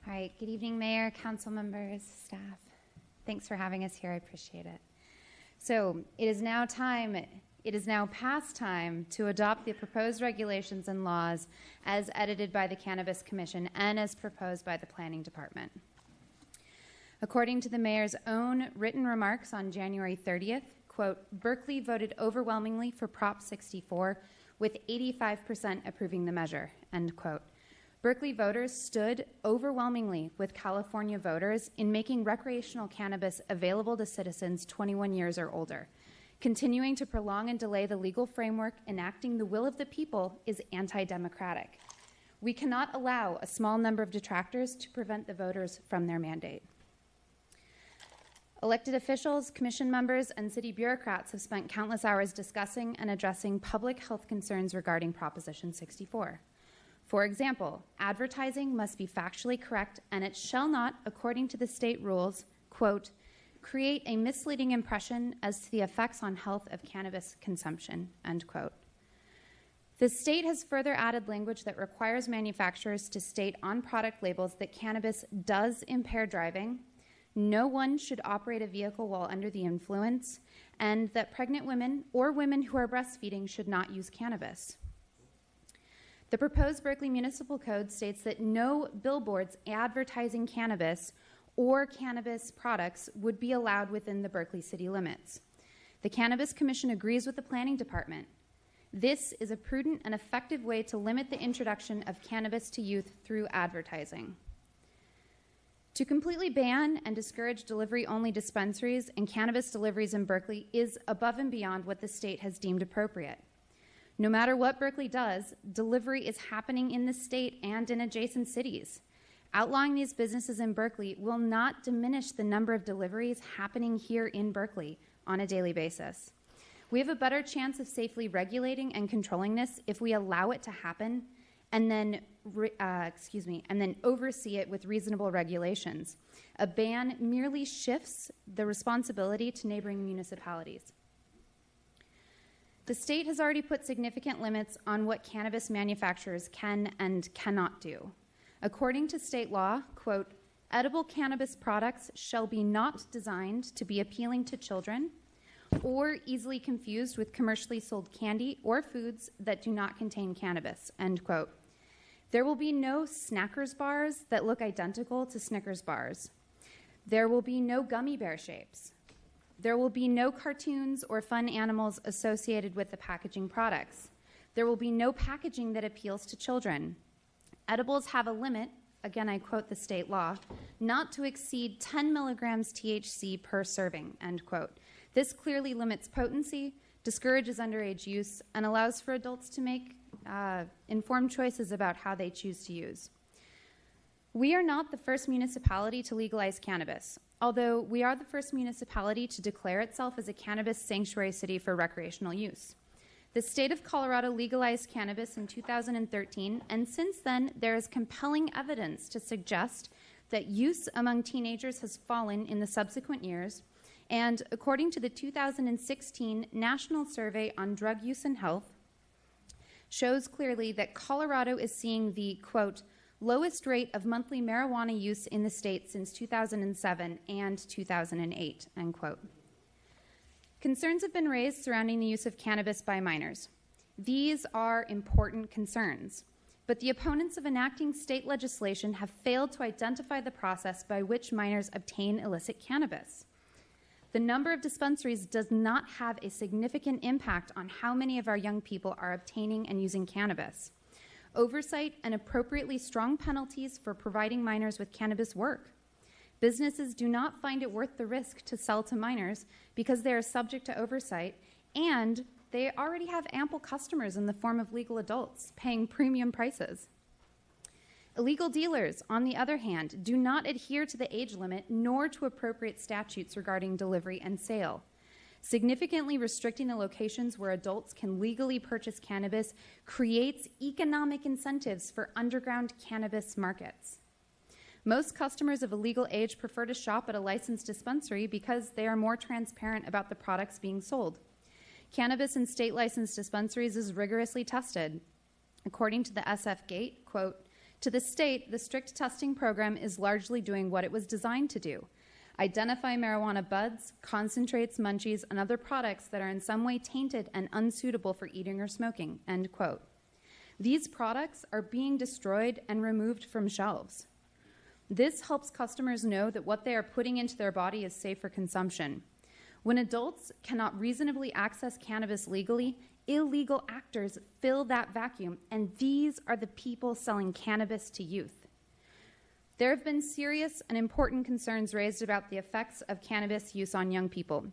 All right, good evening, Mayor, council members, staff. Thanks for having us here, I appreciate it. So it is now past time to adopt the proposed regulations and laws as edited by the Cannabis Commission and as proposed by the Planning Department. According to the mayor's own written remarks on January 30th, quote, Berkeley voted overwhelmingly for Prop 64 with 85% approving the measure, end quote. Berkeley voters stood overwhelmingly with California voters in making recreational cannabis available to citizens 21 years or older. Continuing to prolong and delay the legal framework enacting the will of the people is anti-democratic. We cannot allow a small number of detractors to prevent the voters from their mandate. Elected officials, commission members, and city bureaucrats have spent countless hours discussing and addressing public health concerns regarding Proposition 64. For example, advertising must be factually correct, and it shall not, according to the state rules, quote, create a misleading impression as to the effects on health of cannabis consumption, end quote. The state has further added language that requires manufacturers to state on product labels that cannabis does impair driving, no one should operate a vehicle while under the influence, and that pregnant women or women who are breastfeeding should not use cannabis. The proposed Berkeley Municipal Code states that no billboards advertising cannabis or cannabis products would be allowed within the Berkeley city limits. The Cannabis Commission agrees with the Planning Department. This is a prudent and effective way to limit the introduction of cannabis to youth through advertising. To completely ban and discourage delivery-only dispensaries and cannabis deliveries in Berkeley is above and beyond what the state has deemed appropriate. No matter what Berkeley does, delivery is happening in the state and in adjacent cities. Outlawing these businesses in Berkeley will not diminish the number of deliveries happening here in Berkeley on a daily basis. We have a better chance of safely regulating and controlling this if we allow it to happen and then oversee it with reasonable regulations. A ban merely shifts the responsibility to neighboring municipalities. The state has already put significant limits on what cannabis manufacturers can and cannot do. According to state law, quote, edible cannabis products shall be not designed to be appealing to children or easily confused with commercially sold candy or foods that do not contain cannabis, end quote. There will be no Snackers bars that look identical to Snickers bars. There will be no gummy bear shapes. There will be no cartoons or fun animals associated with the packaging products. There will be no packaging that appeals to children. Edibles have a limit, again I quote the state law, not to exceed 10 milligrams THC per serving, end quote. This clearly limits potency, discourages underage use, and allows for adults to make informed choices about how they choose to use. We are not the first municipality to legalize cannabis, although we are the first municipality to declare itself as a cannabis sanctuary city for recreational use. The state of Colorado legalized cannabis in 2013, and since then there is compelling evidence to suggest that use among teenagers has fallen in the subsequent years, and according to the 2016 National Survey on Drug Use and Health, shows clearly that Colorado is seeing the, quote, lowest rate of monthly marijuana use in the state since 2007 and 2008, end quote. Concerns have been raised surrounding the use of cannabis by minors. These are important concerns, but the opponents of enacting state legislation have failed to identify the process by which minors obtain illicit cannabis. The number of dispensaries does not have a significant impact on how many of our young people are obtaining and using cannabis. Oversight and appropriately strong penalties for providing minors with cannabis work. Businesses do not find it worth the risk to sell to minors because they are subject to oversight, and they already have ample customers in the form of legal adults paying premium prices. Illegal dealers, on the other hand, do not adhere to the age limit nor to appropriate statutes regarding delivery and sale. Significantly restricting the locations where adults can legally purchase cannabis creates economic incentives for underground cannabis markets. Most customers of a legal age prefer to shop at a licensed dispensary because they are more transparent about the products being sold. Cannabis in state licensed dispensaries is rigorously tested. According to the SF Gate, quote, To the state, the strict testing program is largely doing what it was designed to do: identify marijuana buds, concentrates, munchies, and other products that are in some way tainted and unsuitable for eating or smoking, end quote. These products are being destroyed and removed from shelves. This helps customers know that what they are putting into their body is safe for consumption. When adults cannot reasonably access cannabis legally, illegal actors fill that vacuum, and these are the people selling cannabis to youth. There have been serious and important concerns raised about the effects of cannabis use on young people.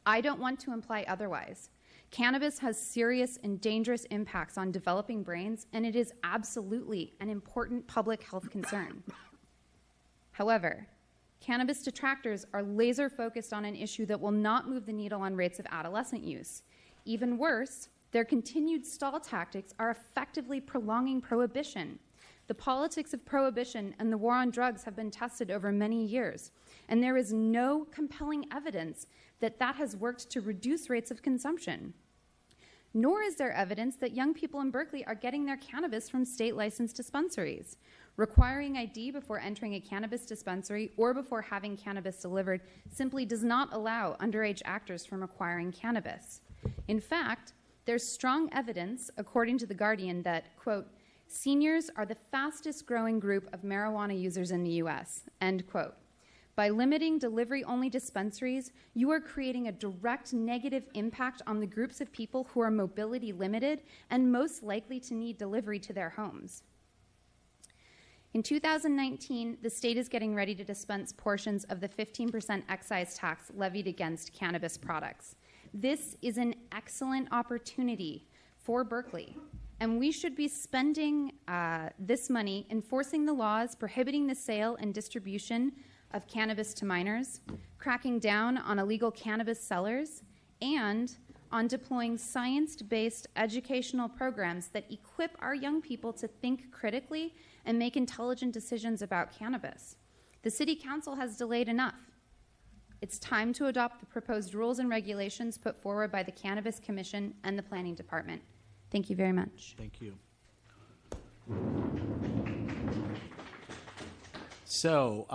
I don't want to imply otherwise. Cannabis has serious and dangerous impacts on developing brains, and it is absolutely an important public health concern. However, cannabis detractors are laser focused on an issue that will not move the needle on rates of adolescent use. Even worse, their continued stall tactics are effectively prolonging prohibition. The politics of prohibition and the war on drugs have been tested over many years, and there is no compelling evidence that that has worked to reduce rates of consumption. Nor is there evidence that young people in Berkeley are getting their cannabis from state-licensed dispensaries. Requiring ID before entering a cannabis dispensary or before having cannabis delivered simply does not allow underage actors from acquiring cannabis. In fact, there's strong evidence, according to The Guardian, that, quote, seniors are the fastest growing group of marijuana users in the U.S., end quote. By limiting delivery-only dispensaries, you are creating a direct negative impact on the groups of people who are mobility limited and most likely to need delivery to their homes. In 2019, the state is getting ready to dispense portions of the 15% excise tax levied against cannabis products. This is an excellent opportunity for Berkeley, and we should be spending this money enforcing the laws prohibiting the sale and distribution of cannabis to minors, cracking down on illegal cannabis sellers, and on deploying science-based educational programs that equip our young people to think critically and make intelligent decisions about cannabis. The City Council has delayed enough. It's time to adopt the proposed rules and regulations put forward by the Cannabis Commission and the Planning Department. Thank you very much. Thank you. So.